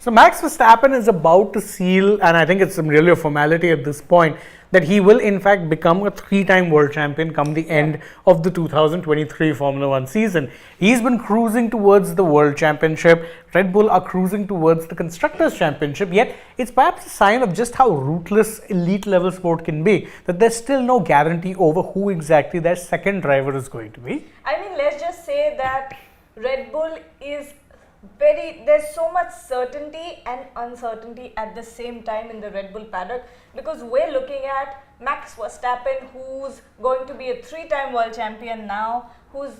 So Max Verstappen is about to seal, and I think it's really a formality at this point, that he will in fact become a 3-time world champion come the end of the 2023 Formula 1 season. He's been cruising towards the world championship. Red Bull are cruising towards the constructors championship, yet it's perhaps a sign of just how ruthless elite level sport can be, that there's still no guarantee over who exactly their second driver is going to be. I mean, let's just say that Red Bull is there's so much certainty and uncertainty at the same time in the Red Bull paddock, because we're looking at Max Verstappen, who's going to be a 3-time world champion now, who's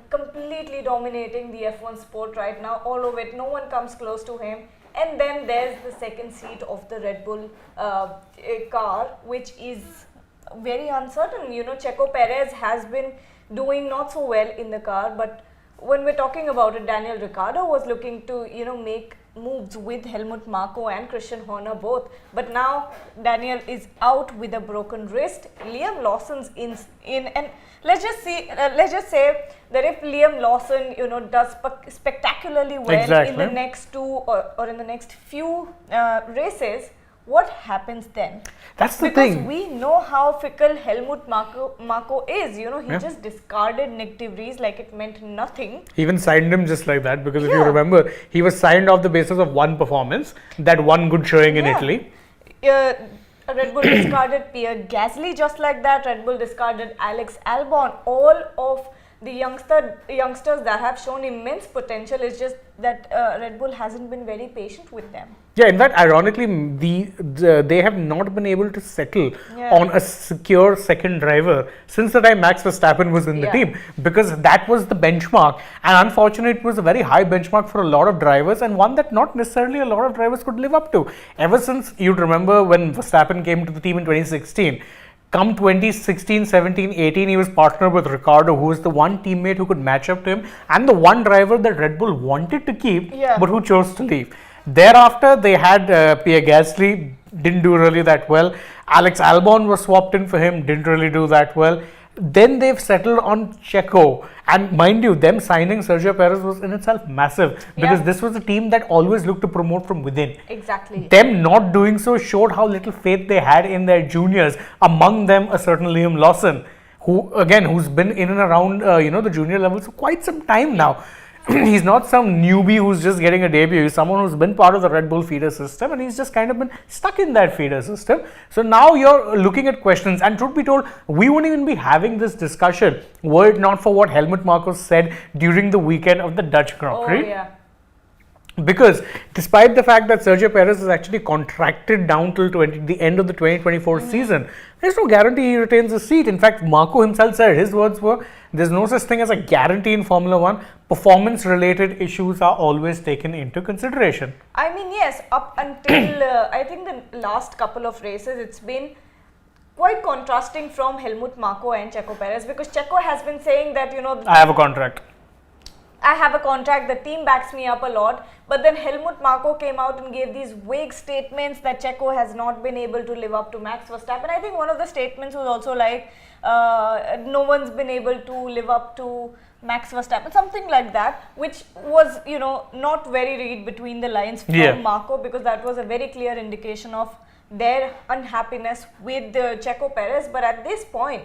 completely dominating the F1 sport right now, all of it, no one comes close to him. And then there's the second seat of the Red Bull car, which is very uncertain. You know, Checo Perez has been doing not so well in the car, but when we're talking about it, Daniel Ricciardo was looking to, make moves with Helmut Marko and Christian Horner both. But now Daniel is out with a broken wrist. Liam Lawson's in and let's just say that if Liam Lawson, does spectacularly well in the next 2 or in the next few races, what happens then? That's the because thing. We know how fickle Helmut Marko is. He just discarded Nick de Vries like it meant nothing. He even signed him just like that, because if you remember, he was signed off the basis of one performance, that one good showing in Italy. Red Bull discarded Pierre Gasly just like that. Red Bull discarded Alex Albon. All of the youngsters that have shown immense potential. It's just that Red Bull hasn't been very patient with them. Yeah, in fact, ironically, they have not been able to settle on a secure second driver since the time Max Verstappen was in the team, because that was the benchmark, and unfortunately it was a very high benchmark for a lot of drivers, and one that not necessarily a lot of drivers could live up to. Ever since, you'd remember when Verstappen came to the team in 2016, come 2016, 17, 18, he was partnered with Ricciardo, who was the one teammate who could match up to him and the one driver that Red Bull wanted to keep, but who chose to leave. Thereafter, they had Pierre Gasly, didn't do really that well. Alex Albon was swapped in for him, didn't really do that well. Then they've settled on Checo, and mind you, them signing Sergio Perez was in itself massive, because this was a team that always looked to promote from within. Exactly. Them not doing so showed how little faith they had in their juniors, among them a certain Liam Lawson, who's been in and around the junior levels for quite some time now. He's not some newbie who's just getting a debut. He's someone who's been part of the Red Bull feeder system, and he's just kind of been stuck in that feeder system. So now you're looking at questions, and truth be told, we wouldn't even be having this discussion were it not for what Helmut Marko said during the weekend of the Dutch Grand Prix. Because despite the fact that Sergio Perez is actually contracted down till the end of the 2024 season, there's no guarantee he retains his seat. In fact, Marko himself said, his words were, there's no such thing as a guarantee in Formula 1. Performance-related issues are always taken into consideration. I mean, yes, up until I think the last couple of races, it's been quite contrasting from Helmut Marko and Checo Perez, because Checo has been saying that, I have a contract. The team backs me up a lot. But then Helmut Marko came out and gave these vague statements that Checo has not been able to live up to Max Verstappen. I think one of the statements was also like, no one's been able to live up to Max Verstappen, something like that, which was, not very read between the lines from Marko, because that was a very clear indication of their unhappiness with Checo Perez. But at this point,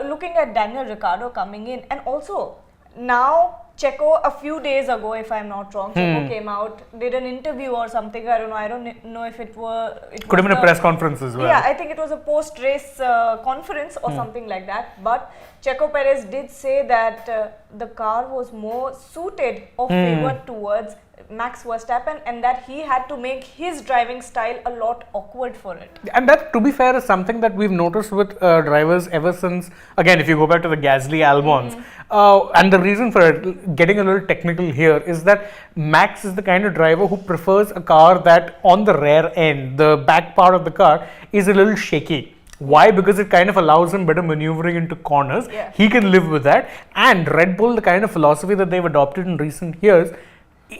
looking at Daniel Ricciardo coming in, and also now Checo, a few days ago, if I'm not wrong, Checo came out, did an interview or something. I don't know if it were. Could have been a press conference as well. Yeah, I think it was a post-race conference or something like that. But Checo Perez did say that the car was more suited or favored towards Max Verstappen, and that he had to make his driving style a lot awkward for it. And that, to be fair, is something that we've noticed with drivers ever since, again, if you go back to the Gasly Albons, and the reason for it, getting a little technical here, is that Max is the kind of driver who prefers a car that on the rear end, the back part of the car, is a little shaky. Why? Because it kind of allows him better maneuvering into corners. He can live with that. And Red Bull, the kind of philosophy that they've adopted in recent years,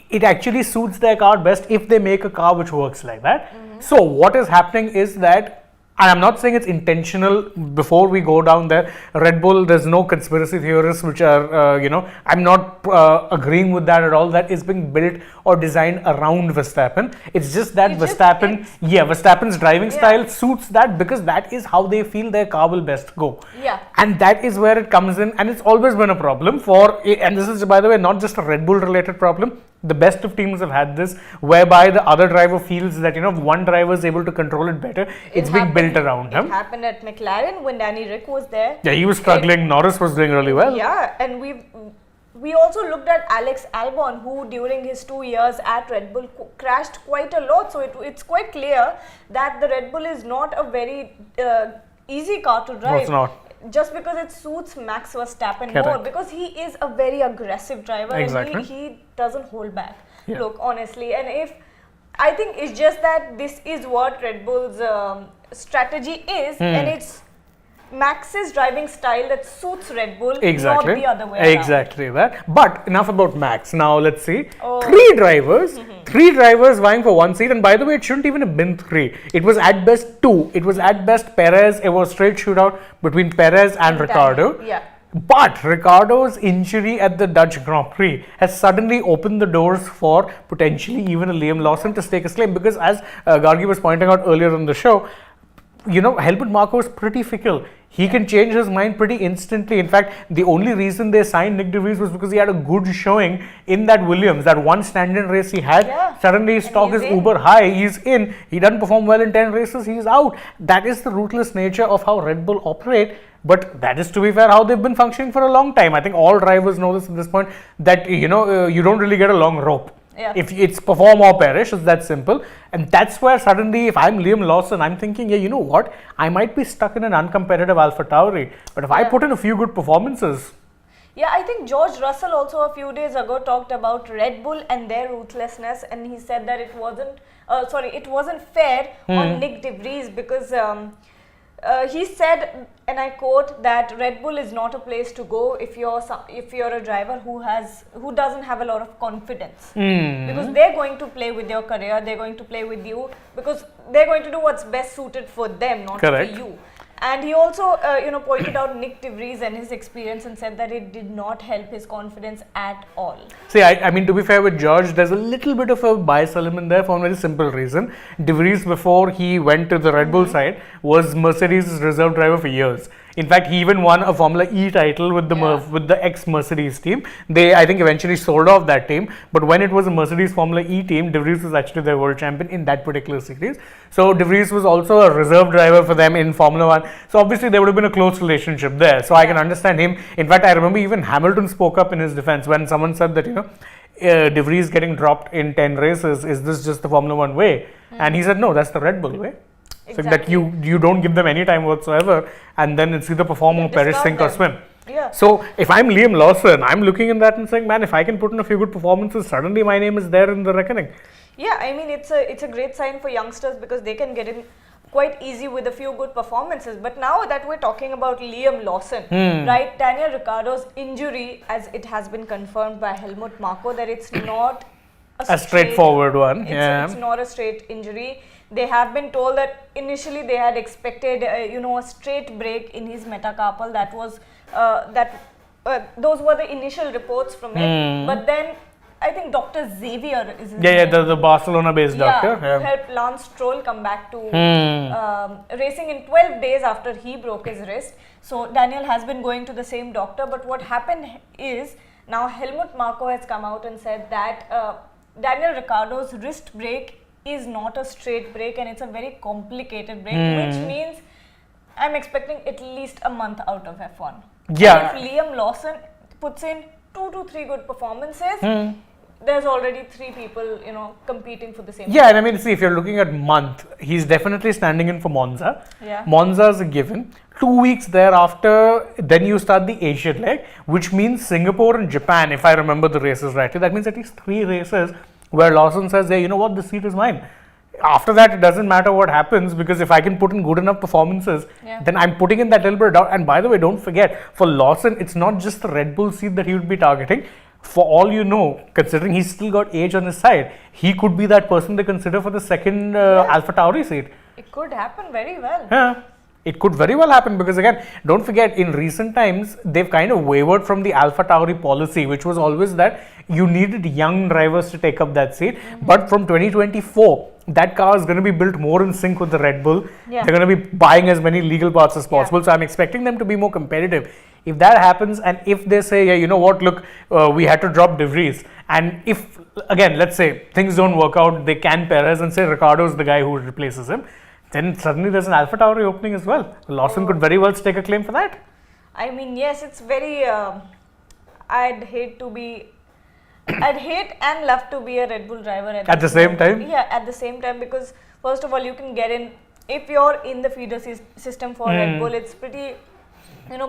it actually suits their car best if they make a car which works like that. So what is happening is that And I'm not saying it's intentional. Before we go down there, Red Bull, there's no conspiracy theorists which are, I'm not agreeing with that at all. That is being built or designed around Verstappen. It's just that Verstappen's driving style suits that, because that is how they feel their car will best go. Yeah. And that is where it comes in. And it's always been a problem and this is, by the way, not just a Red Bull related problem. The best of teams have had this, whereby the other driver feels that, one driver is able to control it better. It's being built around him. It happened at McLaren when Danny Rick was there. Yeah, he was struggling. Norris was doing really well. Yeah, and we also looked at Alex Albon, who during his 2 years at Red Bull crashed quite a lot. So it's quite clear that the Red Bull is not a very easy car to drive. No, it's not. Just because it suits Max Verstappen more, because he is a very aggressive driver and he doesn't hold back. Yeah. Look, honestly, and I think it's just that this is what Red Bull's strategy is, and it's Max's driving style that suits Red Bull, not the other way around. Exactly that. But enough about Max. Now let's see. Three drivers vying for one seat. And by the way, it shouldn't even have been three. It was at best two. It was at best Perez. It was straight shootout between Perez and Ricciardo. Yeah. But Ricciardo's injury at the Dutch Grand Prix has suddenly opened the doors for potentially even a Liam Lawson to stake his claim. Because as Gargi was pointing out earlier on the show, Helmut Marko is pretty fickle. He can change his mind pretty instantly. In fact, the only reason they signed Nick De Vries was because he had a good showing in that Williams. That one stand-in race he had, suddenly his stock is uber high. He's in. He doesn't perform well in 10 races. He's out. That is the ruthless nature of how Red Bull operate. But that is, to be fair, how they've been functioning for a long time. I think all drivers know this at this point, that, you don't really get a long rope. Yeah. If it's perform or perish, it's that simple. And that's where suddenly, if I'm Liam Lawson, I'm thinking, you know what? I might be stuck in an uncompetitive AlphaTauri. But if I put in a few good performances. Yeah, I think George Russell also a few days ago talked about Red Bull and their ruthlessness, and he said that it wasn't fair on Nick De Vries, because he said, and I quote, that Red Bull is not a place to go if you're a driver who doesn't have a lot of confidence, because they're going to play with your career, they're going to play with you, because they're going to do what's best suited for them, not for you. And he also, pointed out Nick De Vries and his experience and said that it did not help his confidence at all. See, I mean, to be fair with George, there's a little bit of a bias element there for a very simple reason. De Vries, before he went to the Red Bull side, was Mercedes' reserve driver for years. In fact, he even won a Formula E title with the ex-Mercedes team. They, I think, eventually sold off that team. But when it was a Mercedes Formula E team, De Vries was actually their world champion in that particular series. So De Vries was also a reserve driver for them in Formula 1. So obviously there would have been a close relationship there. So I can understand him. In fact, I remember even Hamilton spoke up in his defense when someone said that, De Vries getting dropped in 10 races, is this just the Formula 1 way? And he said, no, that's the Red Bull way. Exactly. So that you don't give them any time whatsoever, and then it's either perform or perish, sink or swim. Yeah. So if I'm Liam Lawson, I'm looking in that and saying, man, if I can put in a few good performances, suddenly my name is there in the reckoning. Yeah, I mean, it's a great sign for youngsters, because they can get in quite easy with a few good performances. But now that we're talking about Liam Lawson, right, Daniel Ricciardo's injury, as it has been confirmed by Helmut Marko, that it's not a straightforward one. It's not a straight injury. They have been told that initially they had expected, a straight break in his metacarpal. That was those were the initial reports from it. But then I think Dr. Xavier is the Barcelona-based doctor helped Lance Stroll come back to racing in 12 days after he broke his wrist. So Daniel has been going to the same doctor. But what happened is, now Helmut Marko has come out and said that Daniel Ricciardo's wrist break is not a straight break, and it's a very complicated break, which means I'm expecting at least a month out of F1. Yeah. And if Liam Lawson puts in 2 to 3 good performances, there's already 3 people, competing for the same. Yeah, and I mean, see, if you're looking at month, he's definitely standing in for Monza. Yeah. Monza's a given. 2 weeks thereafter, then you start the Asian leg, which means Singapore and Japan, if I remember the races rightly. That means at least 3 races where Lawson says, hey, you know what, the seat is mine. After that, it doesn't matter what happens, because if I can put in good enough performances, then I'm putting in that little bit of doubt. And by the way, don't forget, for Lawson, it's not just the Red Bull seat that he would be targeting. For all you know, considering he's still got age on his side, he could be that person they consider for the second AlphaTauri seat. It could happen very well. Yeah. It could very well happen because again, don't forget, in recent times, they've kind of wavered from the Alpha Tauri policy, which was always that you needed young drivers to take up that seat. But from 2024, that car is going to be built more in sync with the Red Bull. Yeah. They're going to be buying as many legal parts as possible. So I'm expecting them to be more competitive. If that happens, and if they say, yeah, you know what, look, we had to drop De Vries, and if, again, let's say things don't work out, they can Perez and say Ricciardo's the guy who replaces him, then suddenly there's an Alpha Tauri opening as well. Lawson could very well stake a claim for that. I mean, yes, it's very. I'd hate and love to be a Red Bull driver At the same time? Yeah, at the same time, because first of all, you can get in. If you're in the feeder system for Red Bull, it's pretty.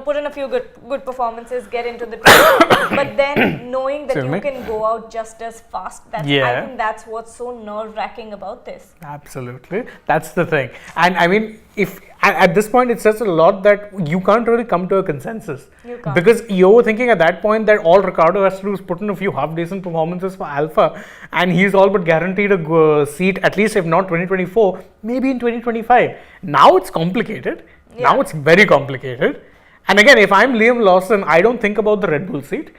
Put in a few good performances, get into the team. But then knowing that you can go out just as fast, I think that's what's so nerve-wracking about this. Absolutely. That's the thing. And I mean, if at this point it says a lot that you can't really come to a consensus. You can't. Because you're thinking at that point that all Ricciardo has to do is put in a few half-decent performances for Alpha, and he's all but guaranteed a seat, at least if not 2024, maybe in 2025. Now it's complicated. Yeah. Now it's very complicated. And again, if I'm Liam Lawson, I don't think about the Red Bull seat.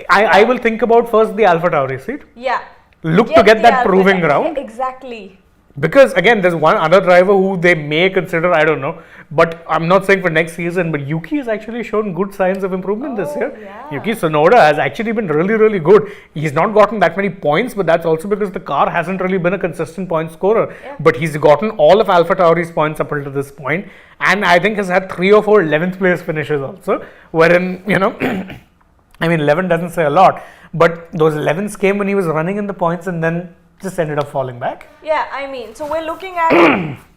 I will think about first the Alpha Tauri seat. Yeah. Look to get that proving ground. Exactly. Because again, there's one other driver who they may consider, I don't know, but I'm not saying for next season, but Yuki has actually shown good signs of improvement this year. Yeah. Yuki Tsunoda has actually been really, really good. He's not gotten that many points, but that's also because the car hasn't really been a consistent point scorer. Yeah. But he's gotten all of Alpha Tauri's points up until this point, and I think has had 3 or 4 11th place finishes also, wherein, I mean, 11 doesn't say a lot, but those 11s came when he was running in the points and then just ended up falling back. Yeah, I mean, so we're looking at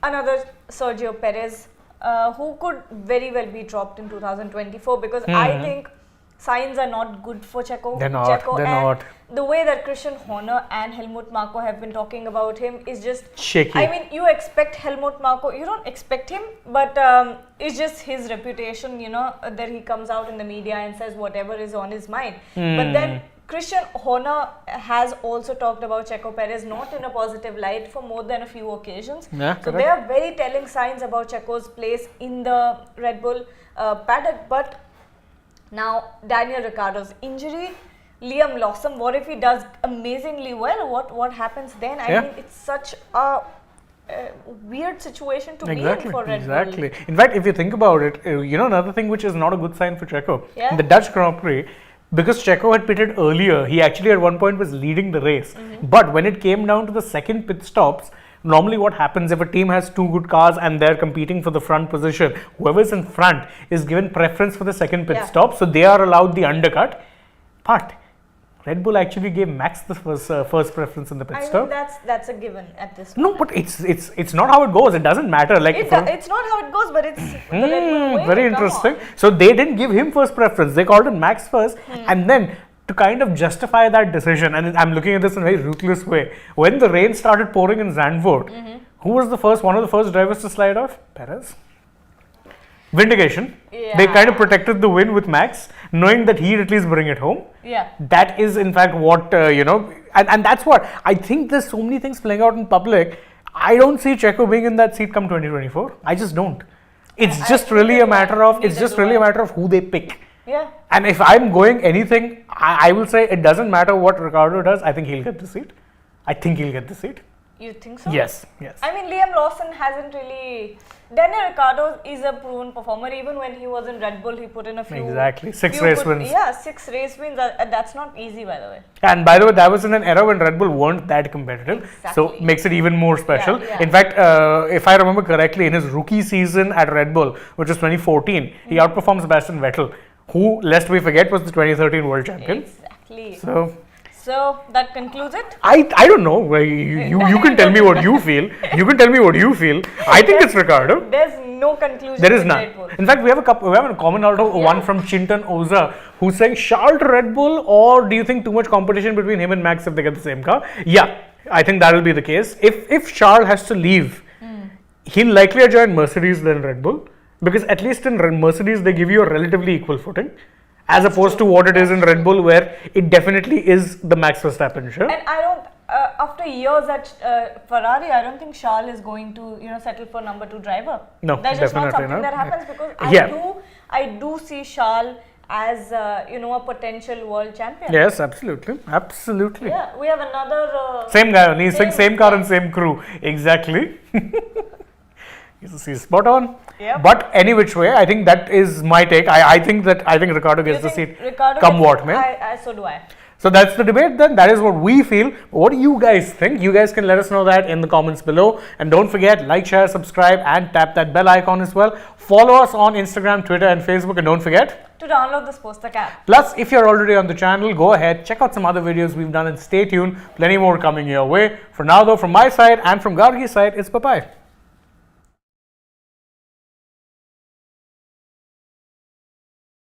another Sergio Perez who could very well be dropped in 2024 because I think signs are not good for Checo. They're not. The way that Christian Horner and Helmut Marko have been talking about him is just shaky. I mean, you expect Helmut Marko, you don't expect him, but it's just his reputation, that he comes out in the media and says whatever is on his mind. But then Christian Horner has also talked about Checo Perez not in a positive light for more than a few occasions. Yeah, so there are very telling signs about Checo's place in the Red Bull paddock. But now Daniel Ricciardo's injury, Liam Lawson, what if he does amazingly well? What happens then? I mean, it's such a weird situation to be in for Red Bull. Exactly. In fact, if you think about it, another thing which is not a good sign for Checo, in the Dutch Grand Prix, because Checo had pitted earlier, he actually at one point was leading the race. But when it came down to the second pit stops, normally what happens if a team has 2 good cars and they're competing for the front position, whoever's in front is given preference for the second pit stop, so they are allowed the undercut. But Red Bull actually gave Max the first preference in the pit stop. I mean, that's a given at this point. No, but it's not how it goes. It doesn't matter. It's not how it goes, but it's the Red Bull way. Very interesting. So they didn't give him first preference. They called him Max first, and then to kind of justify that decision, and I'm looking at this in a very ruthless way. When the rain started pouring in Zandvoort, who was one of the first drivers to slide off? Perez. Vindication. Yeah. They kind of protected the win with Max, knowing that he'd at least bring it home. Yeah. That is in fact what, and that's what, I think there's so many things playing out in public. I don't see Checo being in that seat come 2024. I just don't. It's just really a matter of who they pick. Yeah. And if I'm going anything, I will say it doesn't matter what Ricciardo does. I think he'll get the seat. You think so? Yes. I mean, Liam Lawson hasn't really. Daniel Ricciardo is a proven performer. Even when he was in Red Bull, he put in a few. Exactly. 6 race wins. Yeah, 6 race wins. That's not easy, by the way. And by the way, that was in an era when Red Bull weren't that competitive. Exactly. So makes it even more special. Yeah. In fact, if I remember correctly, in his rookie season at Red Bull, which was 2014, he outperformed Sebastian Vettel, who, lest we forget, was the 2013 world champion. Exactly. So that concludes it. I don't know. You can tell me what you feel. I think it's Ricciardo. There's no conclusion. There is none. In fact, we have a comment out of one from Chintan Oza who's saying Charles to Red Bull, or do you think too much competition between him and Max if they get the same car? Yeah, I think that will be the case. If Charles has to leave, he'll likely join Mercedes than Red Bull, because at least in Mercedes they give you a relatively equal footing, as opposed to what it is in Red Bull, where it definitely is the Max Verstappen show. And I don't, after years at Ferrari, I don't think Charles is going to settle for number 2 driver. No, that's just not definitely something not. that happens because I do see Charles as a potential world champion. Yes, absolutely. Yeah, we have another same guy only, same car and same crew. Exactly. He's spot on. Yep. But any which way, I think that is my take. I think Ricardo gets the seat. Come what may. So do I. So that's the debate then. That is what we feel. What do you guys think? You guys can let us know that in the comments below. And don't forget, like, share, subscribe and tap that bell icon as well. Follow us on Instagram, Twitter and Facebook. And don't forget to download the Sportstech app. Plus, if you're already on the channel, go ahead, check out some other videos we've done and stay tuned. Plenty more coming your way. For now though, from my side and from Gargi's side, it's bye-bye.